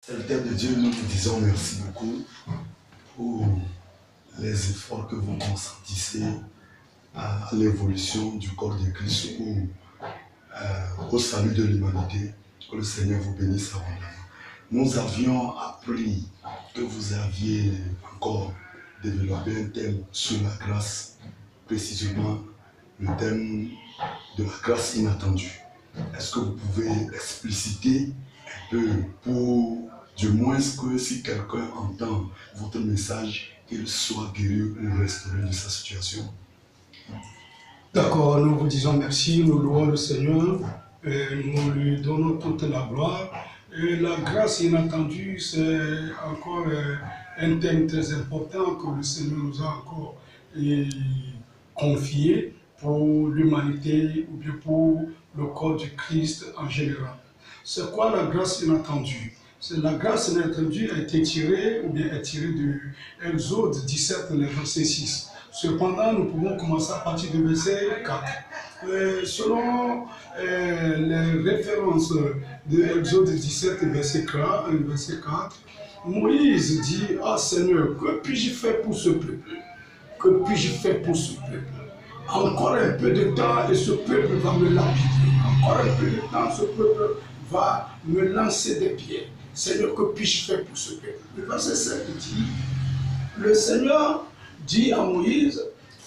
Serviteur de Dieu, nous vous disons merci beaucoup pour les efforts que vous consentissez à l'évolution du corps de Christ ou au salut de l'humanité. Que le Seigneur vous bénisse abondamment. Nous avions appris que vous aviez encore développé un thème sur la grâce, précisément le thème de la grâce inattendue. Est-ce que vous pouvez expliciter un peu pour du moins que si quelqu'un entend votre message, qu'il soit guéri ou restauré de sa situation? D'accord, nous vous disons merci, nous louons le Seigneur, et nous lui donnons toute la gloire. Et la grâce inattendue, c'est encore un thème très important que le Seigneur nous a encore confié pour l'humanité ou bien pour le corps du Christ en général. C'est quoi la grâce inattendue? La grâce inattendue a été tirée ou bien est tirée de Exode 17, le verset 6. Cependant, nous pouvons commencer à partir du verset 4. Selon les références de Exode 17, verset 4, Moïse dit: « Ah Seigneur, que puis-je faire pour ce peuple? Que puis-je faire pour ce peuple? Encore un peu de temps et ce peuple va me lapider. Encore un peu de temps, ce peuple va me lancer des pieds. Seigneur, que puis-je faire pour ce peuple? » Le verset 7 dit: « Le Seigneur dit à Moïse: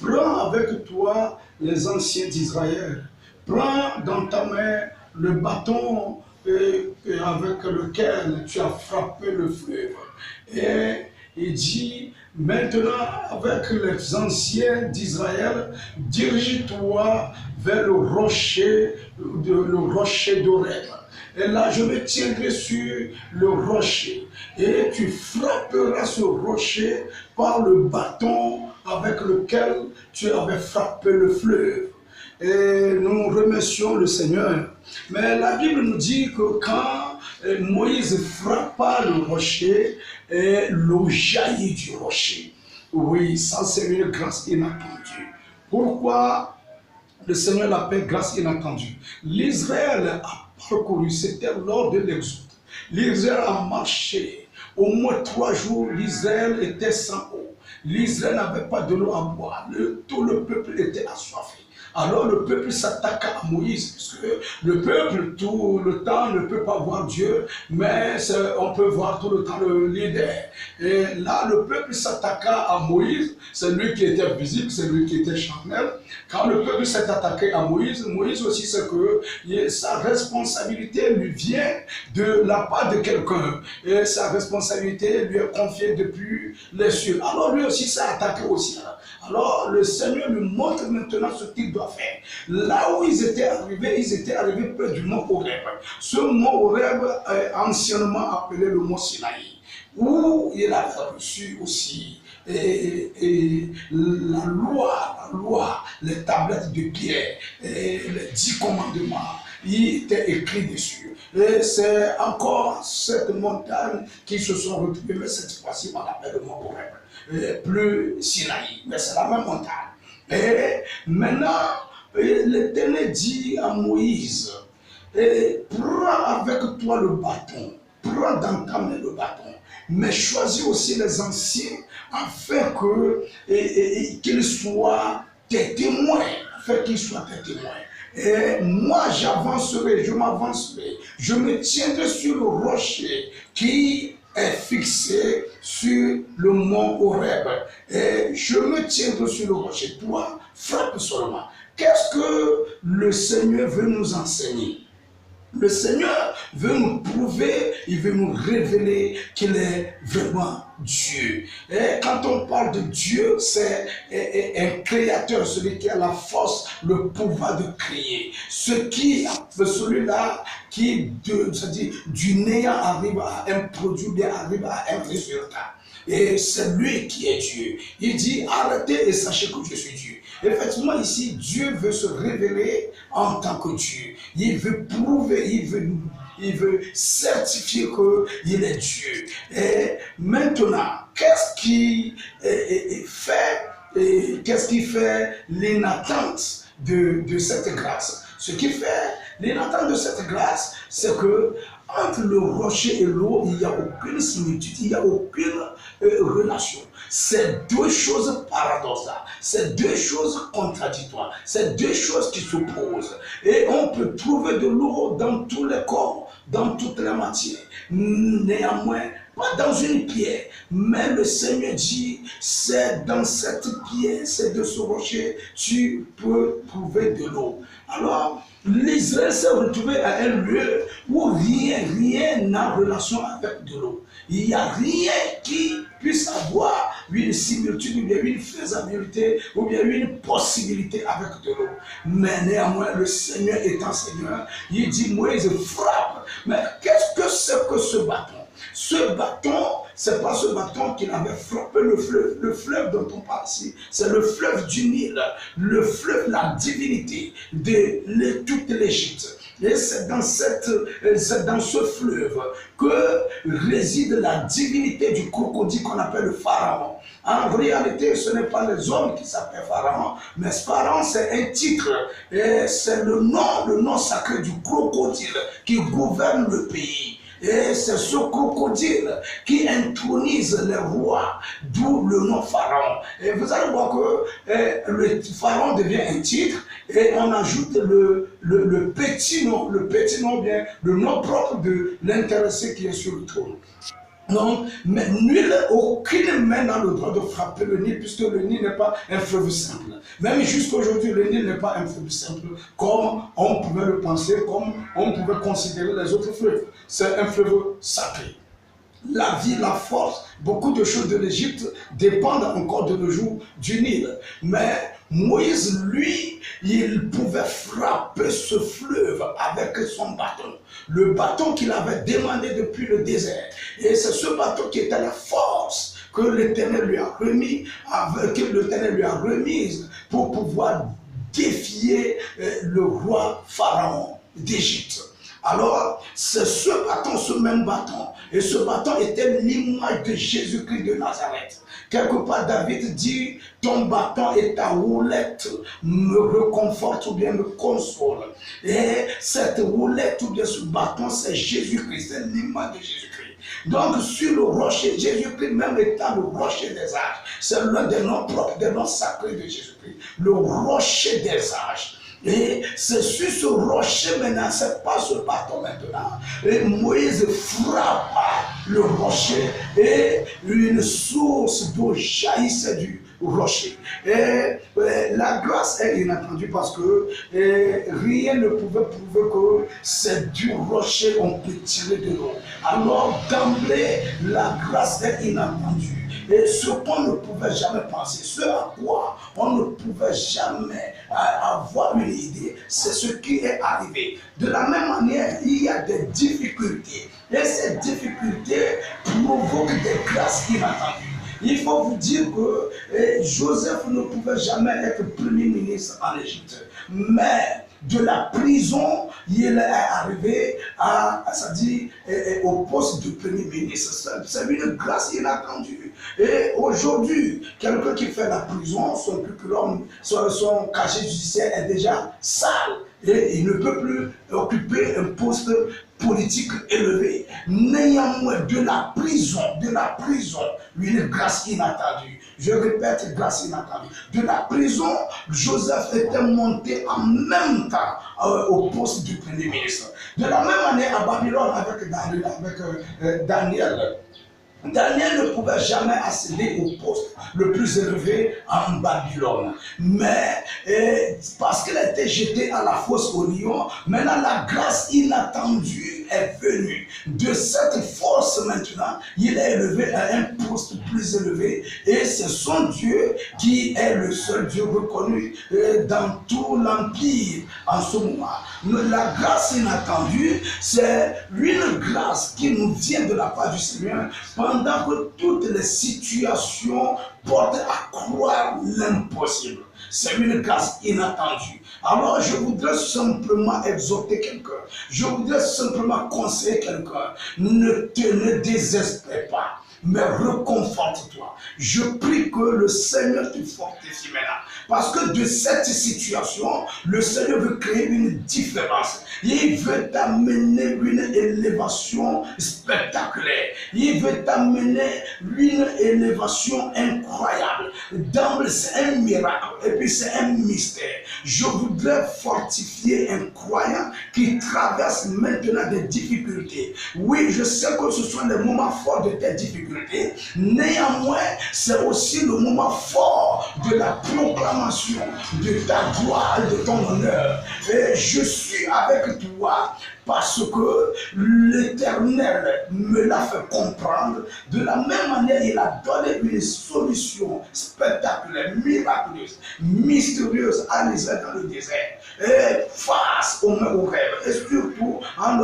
prends avec toi les anciens d'Israël, prends dans ta main le bâton avec lequel tu as frappé le fleuve. » Et il dit: maintenant, avec les anciens d'Israël, dirige-toi vers le rocher d'Horeb. Et là, je me tiendrai sur le rocher. Et tu frapperas ce rocher par le bâton avec lequel tu avais frappé le fleuve. Et nous remercions le Seigneur. Mais la Bible nous dit que quand Moïse frappa le rocher, l'eau jaillit du rocher. Oui, ça c'est une grâce inattendue. Pourquoi le Seigneur l'appelle grâce inattendue? L'Israël a parcouru, c'était lors de l'Exode. L'Israël a marché. Au moins 3 jours, l'Israël était sans eau. L'Israël n'avait pas de l'eau à boire. Tout le peuple était assoiffé. Alors le peuple s'attaqua à Moïse, puisque le peuple tout le temps ne peut pas voir Dieu, mais on peut voir tout le temps le leader. Et là, le peuple s'attaqua à Moïse, c'est lui qui était visible, c'est lui qui était charnel. Quand le peuple s'est attaqué à Moïse, Moïse aussi sait que sa responsabilité lui vient de la part de quelqu'un. Et sa responsabilité lui est confiée depuis les cieux. Alors lui aussi s'est attaqué au ciel. Alors le Seigneur lui montre maintenant ce qu'il doit faire. Là où ils étaient arrivés près du mont Horeb. Ce mont Horeb est anciennement appelé le mont Sinaï, où il a reçu aussi la loi, les tablettes de pierre, et les 10 commandements. Il était écrit dessus. Et c'est encore cette montagne qui se sont retrouvées, mais cette fois-ci on l'appelle le mont Horeb, plus Sinaï, mais c'est la même montagne. Et maintenant, l'Éternel dit à Moïse: prends avec toi le bâton, prends dans ta main le bâton, mais choisis aussi les anciens afin qu'ils soient tes témoins, Et moi j'avancerai, je m'avancerai, je me tiendrai sur le rocher qui est fixé sur le mont Horeb. Et je me tiendrai sur le rocher. Toi, frappe seulement. Qu'est-ce que le Seigneur veut nous enseigner? Le Seigneur veut nous prouver, il veut nous révéler qu'il est vraiment Dieu. Et quand on parle de Dieu, c'est un créateur, celui qui a la force, le pouvoir de créer. Celui-là qui, c'est-à-dire, du néant arrive à un produit, bien arrive à un résultat. Et c'est lui qui est Dieu. Il dit: arrêtez et sachez que je suis Dieu. Effectivement, ici, Dieu veut se révéler en tant que Dieu. Il veut prouver, il veut certifier qu'il est Dieu. Et maintenant, qu'est-ce qui fait l'inattente de cette grâce? Ce qui fait l'inattente de cette grâce, c'est que Entre le rocher et l'eau, il n'y a aucune similitude, il n'y a aucune relation. C'est deux choses paradoxales, c'est deux choses contradictoires, c'est deux choses qui s'opposent. Et on peut trouver de l'eau dans tous les corps, dans toutes les matières. Néanmoins, pas dans une pierre, mais le Seigneur dit, c'est dans cette pierre, c'est de ce rocher, tu peux trouver de l'eau. Alors, l'Israël s'est retrouvé à un lieu où rien n'a relation avec de l'eau. Il n'y a rien qui puisse avoir une similitude, ou bien une faisabilité, ou bien une possibilité avec de l'eau. Mais néanmoins, le Seigneur étant Seigneur, il dit, Moïse frappe. Mais qu'est-ce que c'est que ce bâton? Ce bâton, c'est pas ce bâton qu'il avait frappé le fleuve dont on parle ici, c'est le fleuve du Nil, le fleuve, la divinité de toute l'Égypte. Et c'est dans ce fleuve que réside la divinité du crocodile qu'on appelle le pharaon. En réalité, ce n'est pas les hommes qui s'appellent pharaon, mais pharaon c'est un titre, et c'est le nom sacré du crocodile qui gouverne le pays. Et c'est ce crocodile qui intronise les rois, d'où le nom pharaon. Et vous allez voir que le pharaon devient un titre et on ajoute le petit nom bien le nom propre de l'intéressé qui est sur le trône. Non, mais aucune main n'a le droit de frapper le Nil, puisque le Nil n'est pas un fleuve simple. Même jusqu'aujourd'hui, le Nil n'est pas un fleuve simple, comme on pouvait le penser, comme on pouvait considérer les autres fleuves. C'est un fleuve sacré. La vie, la force, beaucoup de choses de l'Égypte dépendent encore de nos jours du Nil. Mais Moïse, lui, il pouvait frapper ce fleuve avec son bâton. Le bâton qu'il avait demandé depuis le désert. Et c'est ce bâton qui était la force que l'Éternel lui a remise pour pouvoir défier le roi Pharaon d'Égypte. Alors, c'est ce bâton, ce même bâton. Et ce bâton était l'image de Jésus-Christ de Nazareth. Quelque part, David dit, ton bâton et ta houlette me réconfortent ou bien me consolent. Et cette houlette ou bien ce bâton, c'est Jésus-Christ, c'est l'image de Jésus-Christ. Donc, sur le rocher, Jésus-Christ même étant le rocher des âges, c'est l'un des noms propres, des noms sacrés de Jésus-Christ. Le rocher des âges. Et c'est sur ce rocher maintenant, c'est pas ce bâton maintenant. Et Moïse frappa le rocher et une source d'eau jaillissait du rocher. Et la grâce est inattendue parce que rien ne pouvait prouver que c'est du rocher on peut tirer de l'eau. Alors d'emblée, la grâce est inattendue. Et ce qu'on ne pouvait jamais penser, ce à quoi on ne pouvait jamais avoir une idée, c'est ce qui est arrivé. De la même manière, il y a des difficultés. Et ces difficultés provoquent des grâces inattendues. Il faut vous dire que Joseph ne pouvait jamais être premier ministre en Égypte. Mais de la prison, il est arrivé au poste de premier ministre. C'est une grâce inattendue. Et aujourd'hui, quelqu'un qui fait la prison, son curriculum, son casier judiciaire est déjà sale. Et il ne peut plus occuper un poste politique élevé. Néanmoins, de la prison, une grâce inattendue. Je répète, grâce inattendue. De la prison, Joseph était monté en même temps au poste du premier ministre. De la même manière, à Babylone, avec Daniel. Daniel ne pouvait jamais accéder au poste le plus élevé en Babylone. Mais parce qu'il a été jeté à la fosse au lion, maintenant la grâce inattendue est venue. De cette force maintenant, il est élevé à un poste plus élevé. Et c'est son Dieu qui est le seul Dieu reconnu dans tout l'empire en ce moment. La grâce inattendue, c'est une grâce qui nous vient de la part du Seigneur pendant que toutes les situations portent à croire l'impossible. C'est une grâce inattendue. Alors je voudrais simplement exhorter quelqu'un. Je voudrais simplement conseiller quelqu'un. Ne désespère pas, mais reconforte-toi. Je prie que le Seigneur te fortifie maintenant. Parce que de cette situation, le Seigneur veut créer une différence. Il veut t'amener une élévation spectaculaire. Il veut t'amener une élévation incroyable. D'emblée, c'est un miracle et puis c'est un mystère. Je voudrais fortifier un croyant qui traverse maintenant des difficultés. Oui, je sais que ce sont les moments forts de tes difficultés. Néanmoins, c'est aussi le moment fort de la proclamation de ta gloire et de ton honneur. Et je suis avec toi parce que l'Éternel me l'a fait comprendre. De la même manière, il a donné une solution spectaculaire, miraculeuse, mystérieuse à l'Israël dans le désert. Et face aux rêves, et surtout en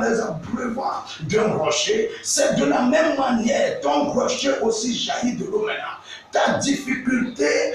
les abreuvant d'un rocher, c'est de la même manière, ton rocher aussi jaillit de l'eau maintenant. Ta difficulté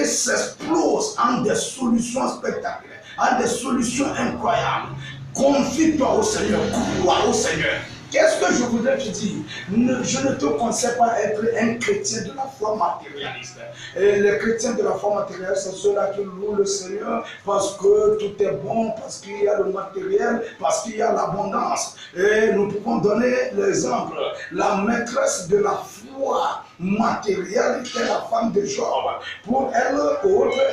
s'explose en des solutions spectaculaires, en des solutions incroyables. Confie-toi au Seigneur, crois au Seigneur. Qu'est-ce que je voudrais te dire? Je ne te conseille pas d'être un chrétien de la foi matérialiste. Et les chrétiens de la foi matérialiste, c'est ceux-là qui louent le Seigneur parce que tout est bon, parce qu'il y a le matériel, parce qu'il y a l'abondance. Et nous pouvons donner l'exemple. La maîtresse de la foi matérielle était la femme de Job. Pour elle,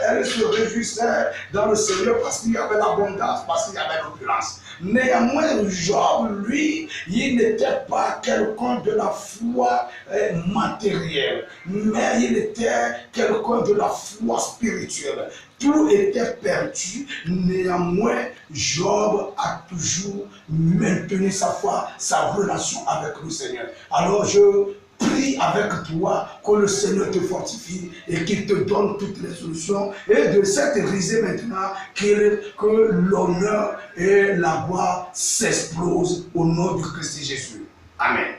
elle se réjouissait dans le Seigneur parce qu'il y avait l'abondance, parce qu'il y avait l'opulence. Néanmoins, Job, lui, il n'était pas quelqu'un de la foi matérielle, mais il était quelqu'un de la foi spirituelle. Tout était perdu. Néanmoins, Job a toujours maintenu sa foi, sa relation avec le Seigneur. Alors je prie avec toi que le Seigneur te fortifie et qu'il te donne toutes les solutions. Et de cette risée maintenant, que l'honneur et la gloire s'explosent au nom du Christ Jésus. Amen.